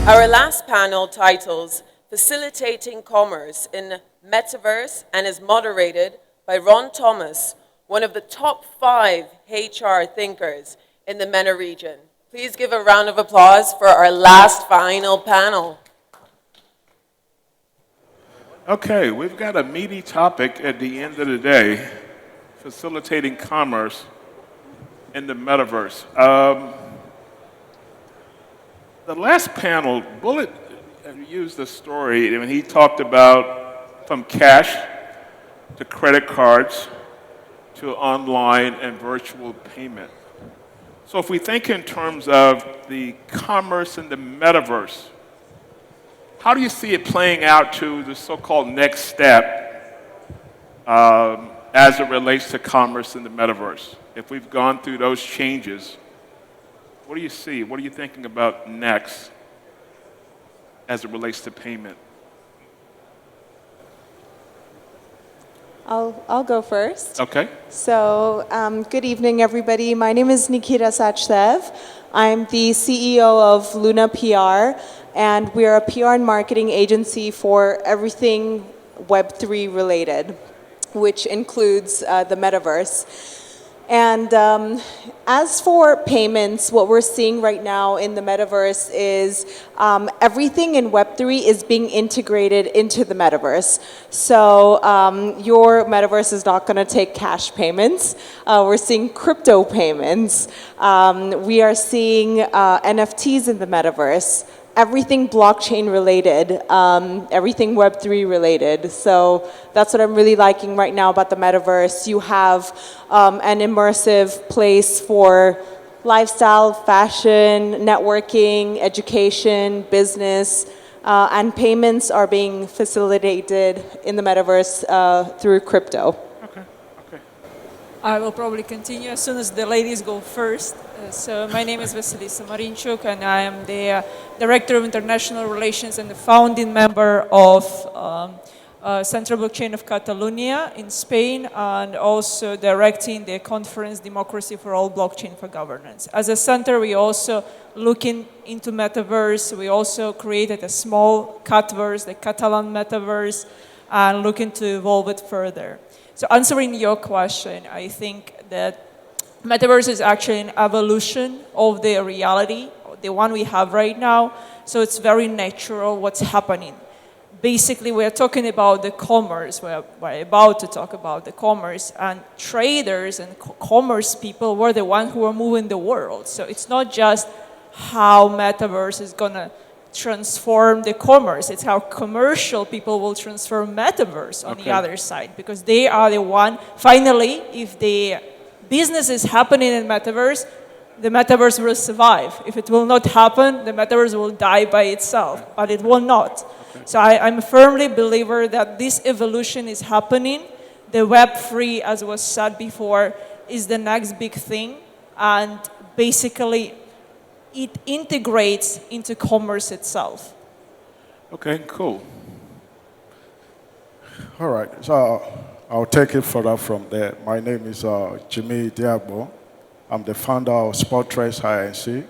Our last panel titles Facilitating Commerce in Metaverse and is moderated by Ron Thomas, one of the top 5 HR thinkers in the MENA region. Please give a round of applause for our last final panel. Okay, we've got a meaty topic at the end of the day, facilitating commerce in the metaverse. The last panel, Bullet used a story when he talked about from cash to credit cards to online and virtual payment. So if we think in terms of the commerce in the metaverse, how do you see it playing out to the so-called next step as it relates to commerce in the metaverse? If we've gone through those changes, what do you see? What are you thinking about next as it relates to payment? I'll go first. Okay. So good evening, everybody. My name is Nikita Sachdev. I'm the CEO of Luna PR, and we're a PR and marketing agency for everything Web3 related, which includes the metaverse. And as for payments, what we're seeing right now in the metaverse is everything in Web3 is being integrated into the metaverse. So your metaverse is not going to take cash payments. We're seeing crypto payments. We are seeing NFTs in the metaverse. Everything blockchain related, everything Web3 related. So that's what I'm really liking right now about the metaverse. You have an immersive place for lifestyle, fashion, networking, education, business, and payments are being facilitated in the metaverse through crypto. I will probably continue as soon as the ladies go first. So my name is Vasilisa Marinchuk, and I am the Director of International Relations and the founding member of Central Blockchain of Catalonia in Spain, and also directing the conference Democracy for All Blockchain for Governance. As a center, we also looking into metaverse. We also created a small catverse, the Catalan metaverse, and looking to evolve it further. So answering your question, I think that metaverse is actually an evolution of the reality, the one we have right now. So it's very natural what's happening. Basically, we're talking about the commerce. We're about to talk about the commerce. And traders and commerce people were the ones who were moving the world. So it's not just how metaverse is going to transform the commerce. It's how commercial people will transform metaverse on the other side, because they are the one, finally, if the business is happening in metaverse, the metaverse will survive. If it will not happen, the metaverse will die by itself, but it will not. So I'm a firmly believer that this evolution is happening. The Web3, as was said before, is the next big thing, and basically it integrates into commerce itself. Okay, cool. All right, so I'll take it further from there. My name is Jimmy Idiagbon. I'm the founder of Sportrex INC.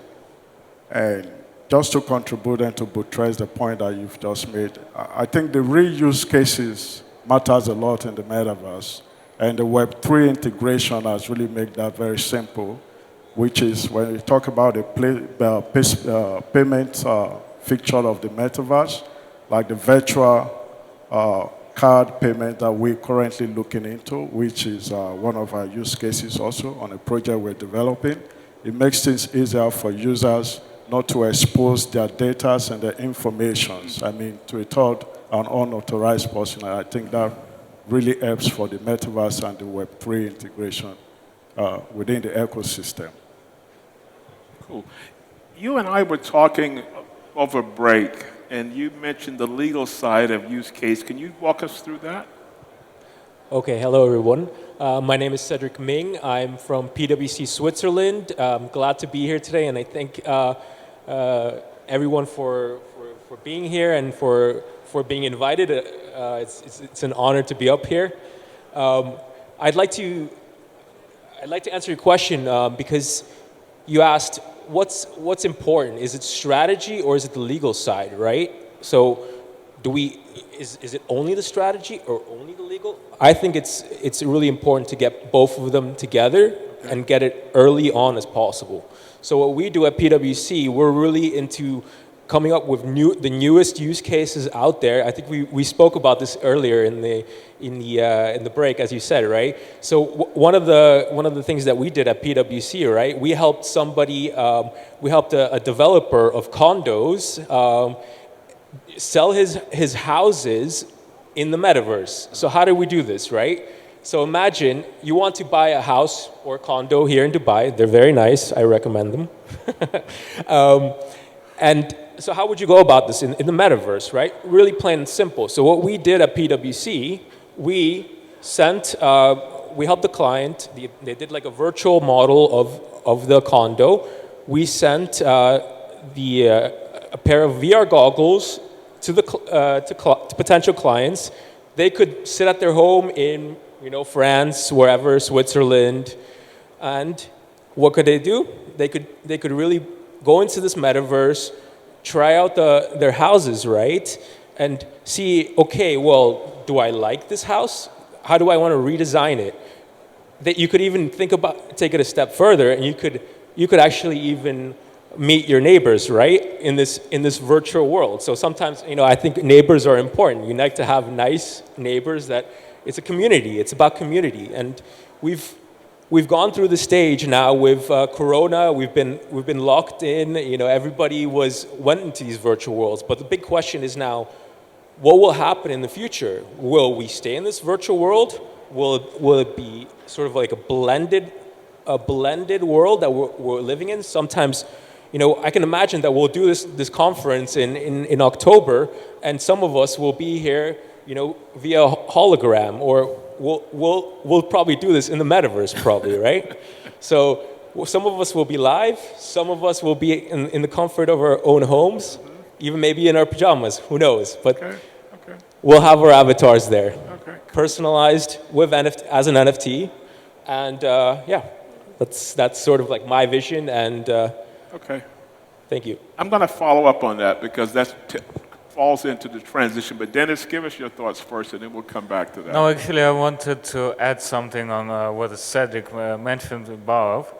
And just to contribute and to buttress the point that you've just made, I think the real use cases matters a lot in the metaverse. And the Web3 integration has really made that very simple, which is when we talk about the payment feature of the metaverse, like the virtual card payment that we're currently looking into, which is one of our use cases also on a project we're developing. It makes things easier for users not to expose their data and their informations, to a third and unauthorized person. I think that really helps for the metaverse and the Web3 integration within the ecosystem. Cool. You and I were talking over break, and you mentioned the legal side of use case. Can you walk us through that? Okay, hello everyone. My name is Cedric Ming. I'm from PwC Switzerland. I'm glad to be here today, and I thank everyone for being here and for being invited. It's an honor to be up here. I'd like to answer your question because you asked what's important? Is it strategy or is it the legal side, right? So is it only the strategy or only the legal? I think it's really important to get both of them together and get it early on as possible. So what we do at PwC, we're really into coming up with the newest use cases out there. I think we spoke about this earlier in the break, as you said, right? So one of the things that we did at PwC, right? We helped a developer of condos sell his houses in the metaverse. So how do we do this, right? So imagine you want to buy a house or condo here in Dubai. They're very nice. I recommend them. And so how would you go about this in the metaverse, right? Really plain and simple. So what we did at PwC, we helped the client. They did like a virtual model of the condo. We sent a pair of VR goggles to potential clients. They could sit at their home in France, wherever, Switzerland, and what could they do? They could really go into this metaverse, try out their houses, right? And see, okay, well, do I like this house? How do I want to redesign it? That you could even take it a step further, and you could actually even meet your neighbors, right? In this virtual world. So sometimes, I think neighbors are important. You like to have nice neighbors that it's a community. It's about community, and we've gone through the stage now with Corona. We've been locked in. Everybody went into these virtual worlds. But the big question is now, what will happen in the future? Will we stay in this virtual world? Will it be sort of like a blended world that we're living in? Sometimes, I can imagine that we'll do this conference in October, and some of us will be here, via hologram, or we'll probably do this in the metaverse, probably, right? So some of us will be live, some of us will be in the comfort of our own homes, even maybe in our pajamas, who knows? But we'll have our avatars there, personalized as an NFT, and that's sort of like my vision, and thank you. I'm going to follow up on that because that falls into the transition. But Denis, give us your thoughts first, and then we'll come back to that. No, actually, I wanted to add something on what Cedric mentioned above.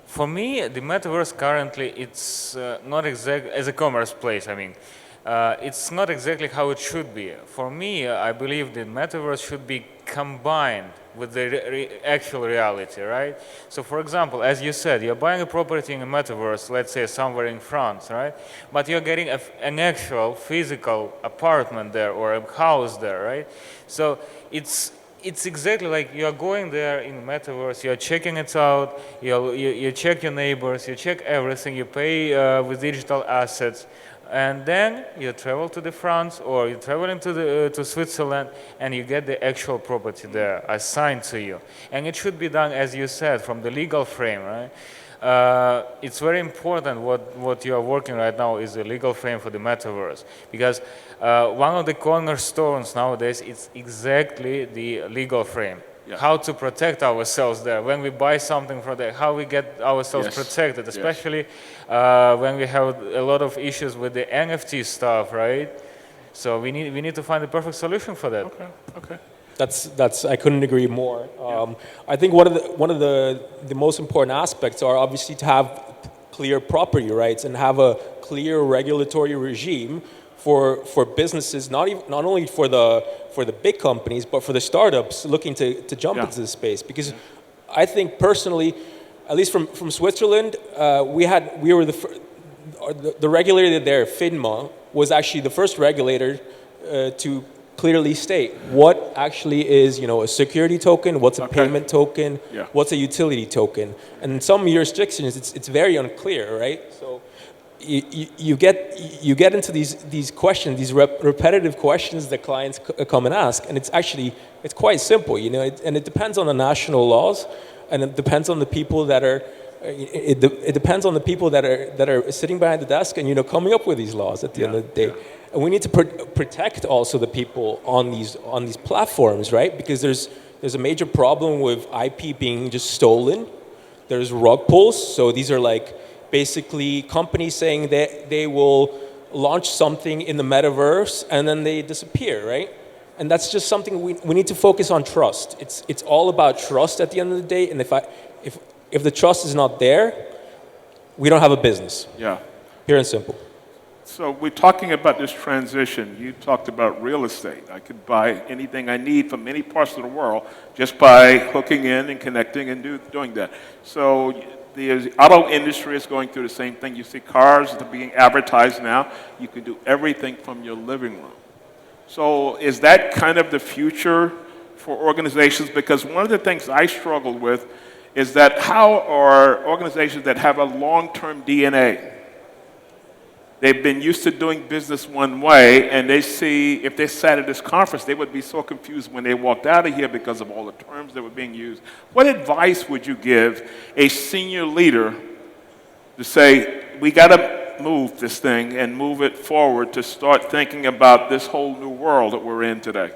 For me, the metaverse currently, it's not exactly as a commerce place. I mean, it's not exactly how it should be. For me, I believe the metaverse should be combined with the actual reality, right? So, for example, as you said, you're buying a property in a metaverse, let's say somewhere in France, right? But you're getting an actual physical apartment there or a house there, right? So it's exactly like you're going there in the metaverse, you're checking it out, you check your neighbors, you check everything, you pay with digital assets, and then you travel to the France or you travel to Switzerland, and you get the actual property there assigned to you. And it should be done, as you said, from the legal frame, right? It's very important what you are working right now is the legal frame for the metaverse, because one of the cornerstones nowadays is exactly the legal frame. Yeah. How to protect ourselves there when we buy something from there, how we get ourselves protected, especially when we have a lot of issues with the NFT stuff, right? So we need to find the perfect solution for that. Okay. That's I couldn't agree more. I think one of the most important aspects are obviously to have clear property rights and have a clear regulatory regime for businesses, not only for the big companies, but for the startups looking to jump into this space. Because I think personally, at least from Switzerland, we were the regulator there, FINMA, was actually the first regulator to clearly state what actually is a security token, what's a payment token, what's a utility token, and in some jurisdictions it's very unclear, right? So you get into these questions, these repetitive questions that clients come and ask, and it's quite simple, and it depends on the national laws, and it depends on the people that are. It depends on the people that are sitting behind the desk and coming up with these laws at the end of the day, and we need to protect also the people on these platforms, right? Because there's a major problem with IP being just stolen. There's rug pulls. So these are like basically companies saying that they will launch something in the metaverse and then they disappear, right? And that's just something we need to focus on trust. It's all about trust at the end of the day. And if the trust is not there, we don't have a business. Yeah. Pure and simple. So we're talking about this transition. You talked about real estate. I could buy anything I need from any parts of the world just by hooking in and connecting and doing that. So the auto industry is going through the same thing. You see cars that are being advertised now. You can do everything from your living room. So is that kind of the future for organizations? Because one of the things I struggle with is that how are organizations that have a long-term DNA, they've been used to doing business one way, and they see, if they sat at this conference, they would be so confused when they walked out of here because of all the terms that were being used. What advice would you give a senior leader to say, we got to move this thing and move it forward to start thinking about this whole new world that we're in today?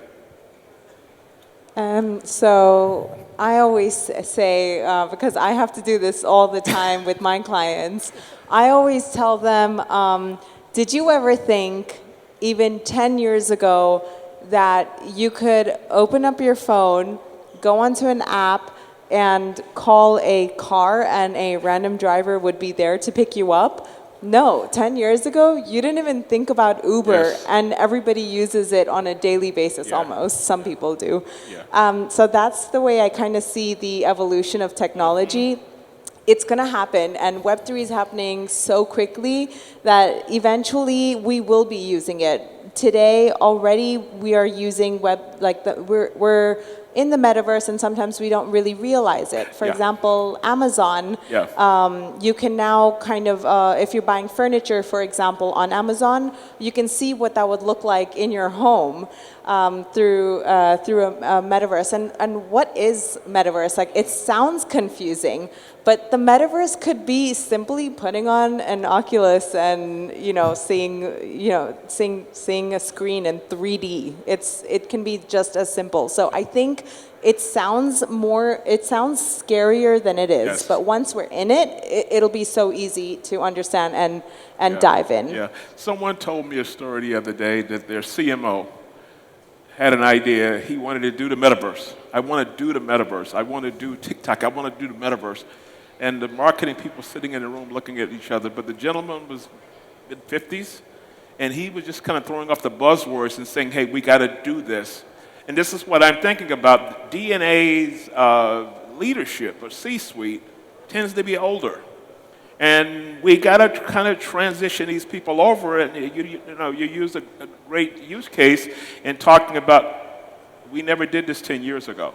So I always say, because I have to do this all the time with my clients, I always tell them, did you ever think, even 10 years ago, that you could open up your phone, go onto an app, and call a car and a random driver would be there to pick you up? No, 10 years ago, you didn't even think about Uber, and everybody uses it on a daily basis almost. Some people do. So that's the way I kind of see the evolution of technology. It's going to happen, and Web3 is happening so quickly that eventually we will be using it. Today, already, we are using we're in the metaverse, and sometimes we don't really realize it. For example, Amazon, you can now kind of, if you're buying furniture, for example, on Amazon, you can see what that would look like in your home through a metaverse. And what is metaverse? Like, it sounds confusing, but the metaverse could be simply putting on an Oculus and seeing a screen in 3D. It can be just as simple. So I think it sounds scarier than it is. But once we're in it, it'll be so easy to understand and dive in. Yeah. Someone told me a story the other day that their CMO had an idea. He wanted to do the metaverse. I want to do the metaverse. I want to do TikTok. I want to do the metaverse. And the marketing people sitting in the room looking at each other. But the gentleman was mid-50s, and he was just kind of throwing off the buzzwords and saying, hey, we got to do this. And this is what I'm thinking about. DNA's leadership or C-suite tends to be older. And we got to kind of transition these people over. And you use a great use case in talking about, we never did this 10 years ago.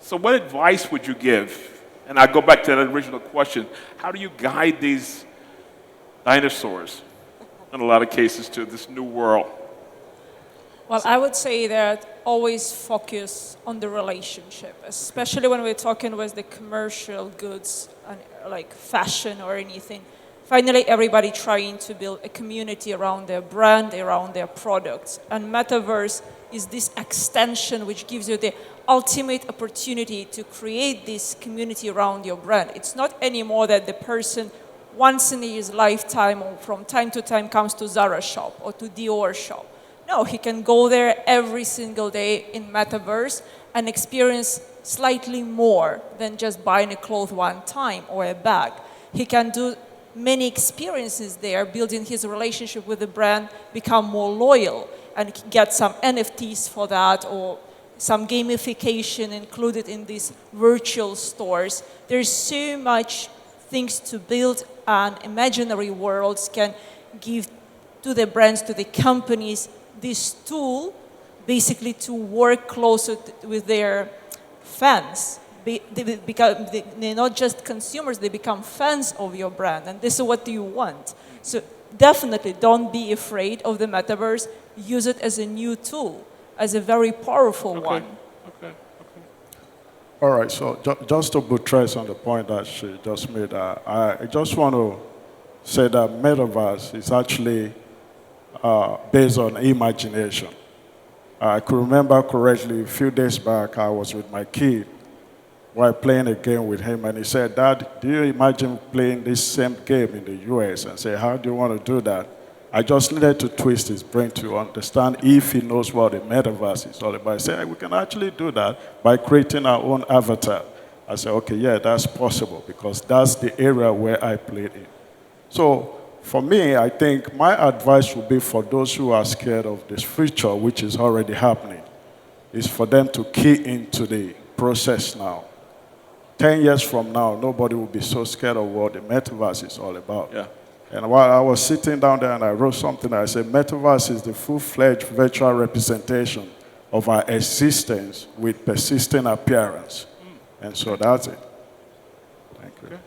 So what advice would you give? And I go back to that original question. How do you guide these dinosaurs, in a lot of cases, to this new world? Well, I would say that always focus on the relationship, especially when we're talking with the commercial goods, like fashion or anything. Finally, everybody trying to build a community around their brand, around their products. And Metaverse is this extension which gives you the ultimate opportunity to create this community around your brand. It's not anymore that the person once in his lifetime or from time to time comes to Zara shop or to Dior shop. No, he can go there every single day in Metaverse and experience slightly more than just buying a cloth one time or a bag. He can do many experiences there, building his relationship with the brand, become more loyal, and get some NFTs for that or some gamification included in these virtual stores. There's so much things to build, and imaginary worlds can give to the brands, to the companies, this tool basically to work closer with their fans. They're not just consumers, they become fans of your brand, and this is what you want. So definitely don't be afraid of the metaverse. Use it as a new tool, as a very powerful one. Okay. All right, so just to buttress on the point that she just made, I just want to say that metaverse is actually based on imagination. I could remember correctly, a few days back, I was with my kid, while playing a game with him, and he said, "Dad, do you imagine playing this same game in the US?" And say, "How do you want to do that?" I just needed to twist his brain to understand if he knows what the metaverse is all about. I said, we can actually do that by creating our own avatar. I said, okay, yeah, that's possible because that's the area where I played in. So for me, I think my advice would be for those who are scared of this future, which is already happening, is for them to key into the process now. 10 years from now, nobody will be so scared of what the metaverse is all about. Yeah. And while I was sitting down there and I wrote something, I said, metaverse is the full-fledged virtual representation of our existence with persistent appearance. And so that's it. Thank you. Okay.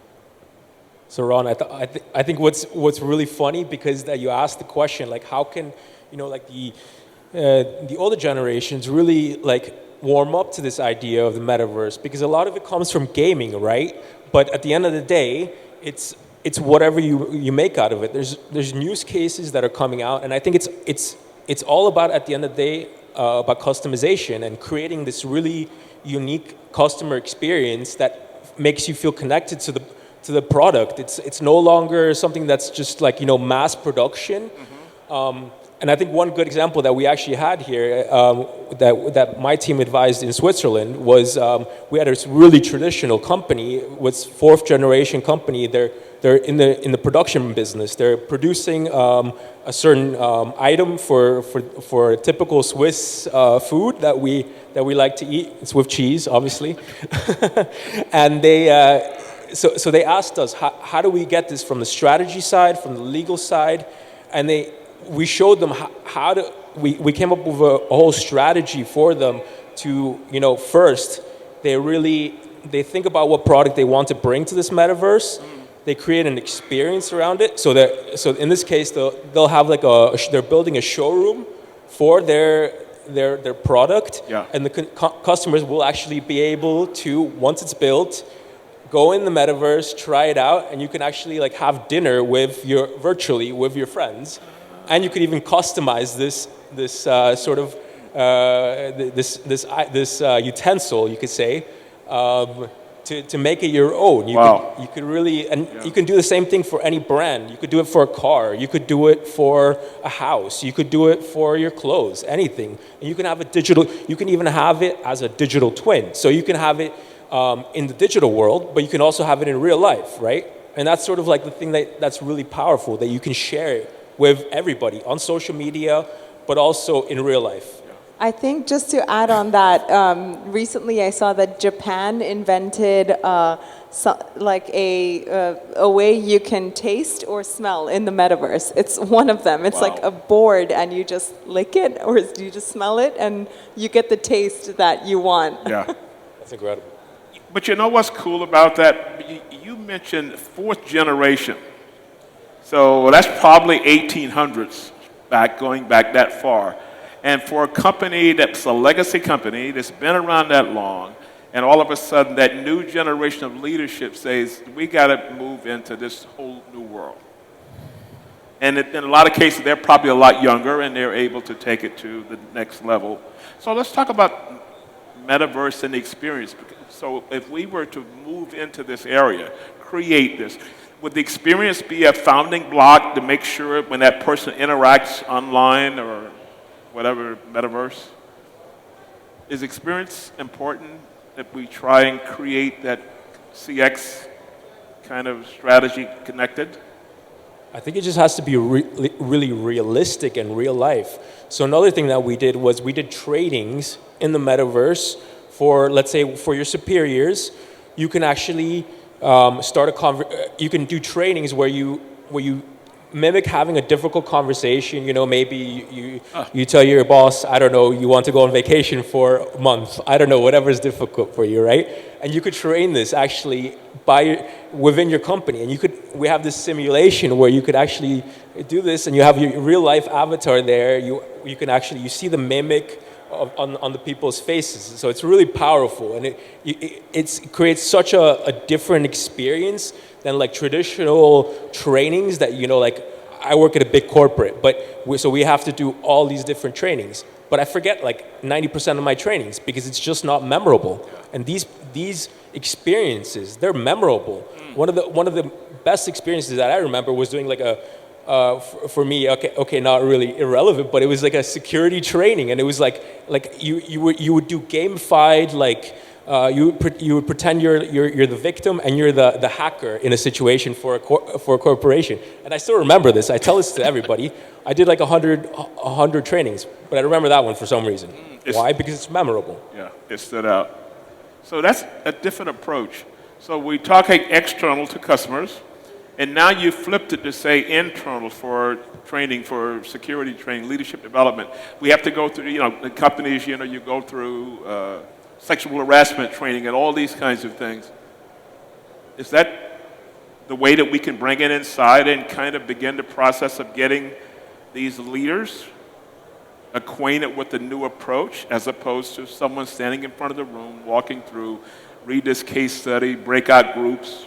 So Ron, I think what's really funny, because that you asked the question, like how can, like the older generations really like warm up to this idea of the metaverse, because a lot of it comes from gaming, right? But at the end of the day, it's whatever you make out of it. There's use cases that are coming out, and I think it's all about, at the end of the day, about customization and creating this really unique customer experience that makes you feel connected to the product. It's no longer something that's just like mass production. Mm-hmm. And I think one good example that we actually had here, that my team advised in Switzerland, was we had this really traditional company. It was fourth generation company. They're in the production business. They're producing a certain item for typical Swiss food that we like to eat. It's with cheese, obviously. And so they asked us, how do we get this from the strategy side, from the legal side, and we showed them we came up with a whole strategy for them to, first, they think about what product they want to bring to this metaverse. They create an experience around it. So in this case, they'll have like they're building a showroom for their product. Yeah. And the customers will actually be able to, once it's built, go in the metaverse, try it out, and you can actually like have dinner virtually with your friends. And you could even customize this sort of this utensil, you could say, to make it your own. You could really, and you can do the same thing for any brand. You could do it for a car. You could do it for a house. You could do it for your clothes, anything. And you can have you can even have it as a digital twin. So you can have it in the digital world, but you can also have it in real life, right? And that's sort of like the thing that's really powerful, that you can share it with everybody on social media, but also in real life. I think just to add on that, recently I saw that Japan invented like a way you can taste or smell in the metaverse. It's one of them. It's like a board, and you just lick it, or you just smell it, and you get the taste that you want. Yeah. That's incredible. But you know what's cool about that? You mentioned fourth generation. So that's probably 1800s, going back that far. And for a company that's a legacy company that's been around that long, and all of a sudden that new generation of leadership says, we got to move into this whole new world. And in a lot of cases, they're probably a lot younger, and they're able to take it to the next level. So let's talk about metaverse and experience. So if we were to move into this area, create this, would the experience be a founding block to make sure when that person interacts online or whatever metaverse? Is experience important that we try and create that CX kind of strategy connected? I think it just has to be really realistic and real life. So another thing that we did was we did trainings in the metaverse for, let's say, for your superiors. You can actually you can do trainings where you mimic having a difficult conversation. Maybe you tell your boss, I don't know, you want to go on vacation for a month. I don't know, whatever is difficult for you, right? And you could train this actually within your company. And we have this simulation where you could actually do this, and you have your real life avatar there. You can actually, you see the mimic on the people's faces. So it's really powerful, and it creates such a different experience than like traditional trainings that, like I work at a big corporate, so we have to do all these different trainings. but I forget like 90% of my trainings because it's just not memorable. And these experiences, they're memorable. One of the best experiences that I remember was doing like a for me, okay, not really irrelevant, but it was like a security training, and it was like you would do gamified like you would pretend you're the victim and you're the hacker in a situation for a corporation. And I still remember this. I tell this to everybody. I did like 100 trainings, but I remember that one for some reason. Why? Because it's memorable. Yeah, it stood out. So that's a different approach. So we're talking external to customers. And now you flipped it to say internal for training, for security training, leadership development. We have to go through, the companies, you go through sexual harassment training and all these kinds of things. Is that the way that we can bring it inside and kind of begin the process of getting these leaders acquainted with the new approach as opposed to someone standing in front of the room, walking through, read this case study, breakout groups?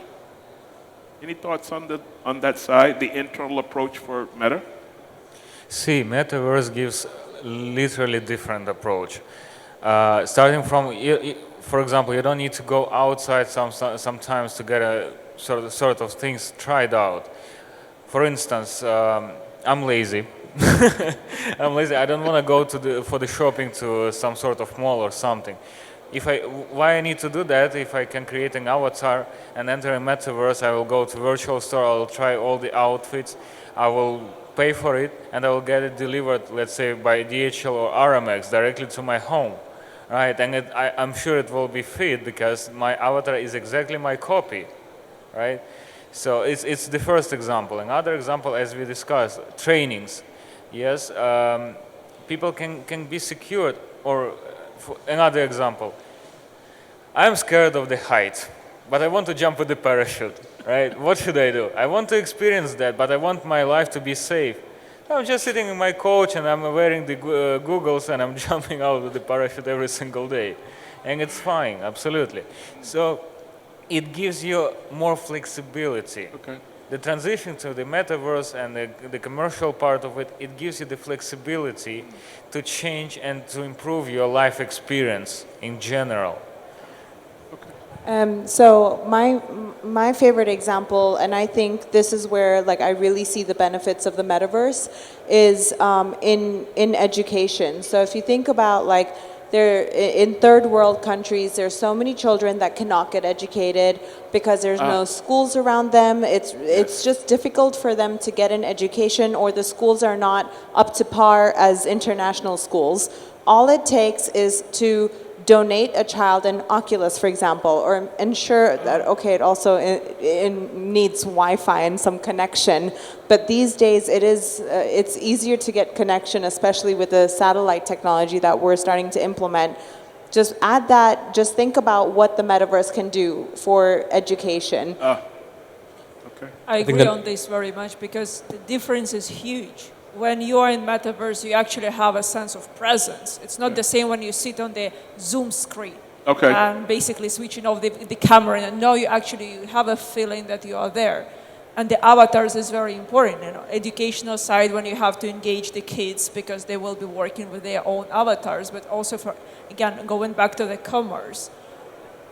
Any thoughts on that side, the internal approach for Meta? See, Metaverse gives literally different approach. Starting from, for example, you don't need to go outside sometimes to get a sort of things tried out. For instance, I'm lazy. I'm lazy. I don't want to go for the shopping to some sort of mall or something. Why I need to do that? If I can create an avatar and enter a metaverse, I will go to virtual store, I will try all the outfits, I will pay for it, and I will get it delivered, let's say, by DHL or RMX directly to my home, right? And I'm sure it will be fit because my avatar is exactly my copy, right? So it's the first example. Another example, as we discussed, trainings. Yes, people can be secured. Or another example, I'm scared of the height, but I want to jump with the parachute, right? What should I do? I want to experience that, but I want my life to be safe. I'm just sitting in my couch and I'm wearing the goggles and I'm jumping out with the parachute every single day. And it's fine, absolutely. So it gives you more flexibility. Okay. The transition to the metaverse and the commercial part of it, it gives you the flexibility to change and to improve your life experience in general. So my favorite example, and I think this is where I really see the benefits of the metaverse, is in education. So if you think about in third world countries, there's so many children that cannot get educated because there's no schools around them. It's just difficult for them to get an education, or the schools are not up to par as international schools. All it takes is to donate a child an Oculus, for example, or ensure that, it also needs Wi-Fi and some connection. But these days, it's easier to get connection, especially with the satellite technology that we're starting to implement. Just add that, just think about what the metaverse can do for education. Okay. I agree on this very much because the difference is huge. When you are in metaverse, you actually have a sense of presence. It's not the same when you sit on the Zoom screen and basically switching off the camera, and now you actually have a feeling that you are there. And the avatars is very important. Educational side, when you have to engage the kids because they will be working with their own avatars, but also for, again, going back to the commerce.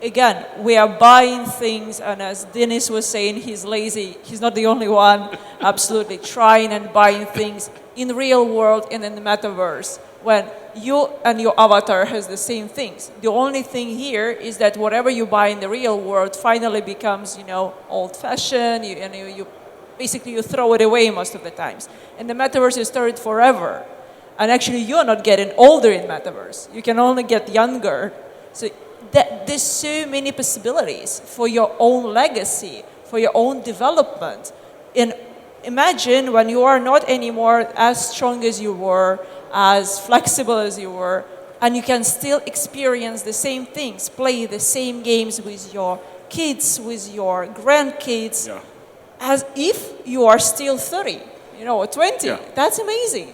Again, we are buying things, and as Denis was saying, he's lazy. He's not the only one. Absolutely, trying and buying things in the real world and in the metaverse. When you and your avatar has the same things. The only thing here is that whatever you buy in the real world finally becomes, old-fashioned. You basically you throw it away most of the times. And the metaverse is stored forever. And actually, you're not getting older in metaverse. You can only get younger. So there's so many possibilities for your own legacy, for your own development. And imagine when you are not anymore as strong as you were, as flexible as you were, and you can still experience the same things, play the same games with your kids, with your grandkids, as if you are still 30, or 20. Yeah. That's amazing.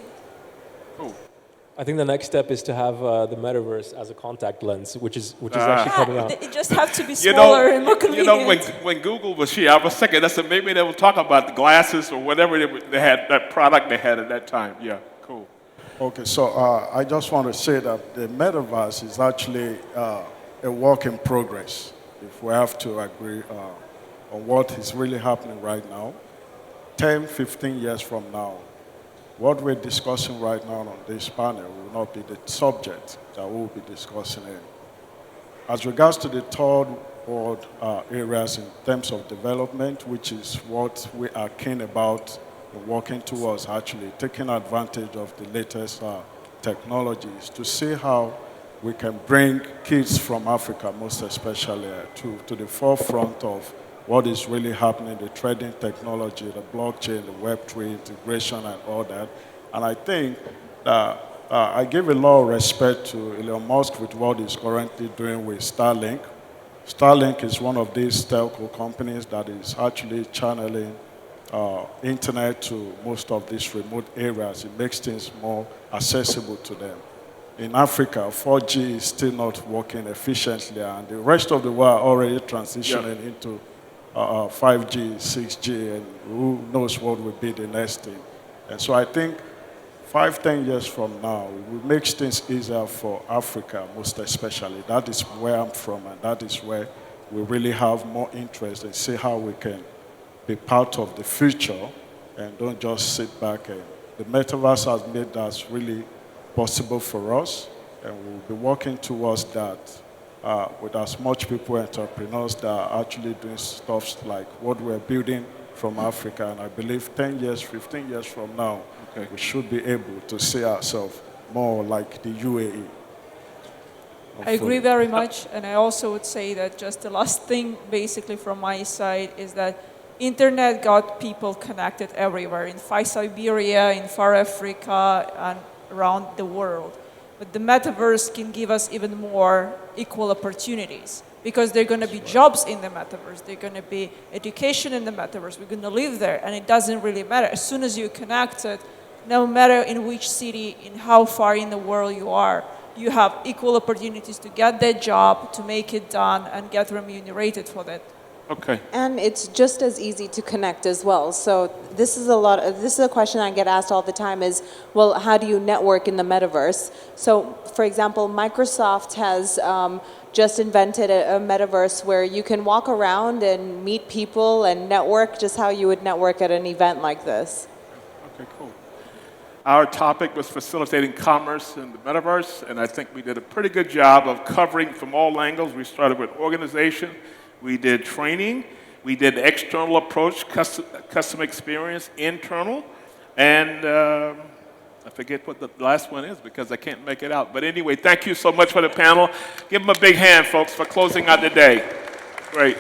I think the next step is to have the metaverse as a contact lens, which is actually coming out. It just have to be smaller and more convenient. When Google was here, I was thinking, I said maybe they will talk about the glasses or whatever they had, that product they had at that time. Yeah, cool. Okay, so I just want to say that the metaverse is actually a work in progress, if we have to agree on what is really happening right now. 10, 15 years from now, what we're discussing right now on this panel will not be the subject that we'll be discussing in. As regards to the third world areas in terms of development, which is what we are keen about working towards, actually taking advantage of the latest technologies to see how we can bring kids from Africa, most especially, to the forefront of what is really happening, the trading technology, the blockchain, the Web3 integration and all that. And I think that I give a lot of respect to Elon Musk with what he's currently doing with Starlink. Starlink is one of these telco companies that is actually channeling internet to most of these remote areas. It makes things more accessible to them. In Africa, 4G is still not working efficiently, and the rest of the world are already transitioning into 5G, 6G, and who knows what will be the next thing. And so I think 5, 10 years from now, it will make things easier for Africa, most especially. That is where I'm from, and that is where we really have more interest and see how we can be part of the future and don't just sit back. And the metaverse has made that really possible for us, and we'll be working towards that with as much people, entrepreneurs that are actually doing stuff like what we're building from Africa. And I believe 10 years, 15 years from now, we should be able to see ourselves more like the UAE. I agree very much, and I also would say that just the last thing basically from my side is that internet got people connected everywhere, in far Siberia, in far Africa, and around the world. But the metaverse can give us even more equal opportunities, because there are going to be jobs in the metaverse, there are going to be education in the metaverse, we're going to live there, and it doesn't really matter. As soon as you're connected, no matter in which city, in how far in the world you are, you have equal opportunities to get that job, to make it done, and get remunerated for that. Okay. And it's just as easy to connect as well. So this is a question I get asked all the time is, well, how do you network in the metaverse? So for example, Microsoft has just invented a metaverse where you can walk around and meet people and network just how you would network at an event like this. Okay, cool. Our topic was facilitating commerce in the metaverse, and I think we did a pretty good job of covering from all angles. We started with organization, we did training, we did external approach, custom experience, internal, and I forget what the last one is because I can't make it out. But anyway, thank you so much for the panel. Give them a big hand, folks, for closing out the day. Great.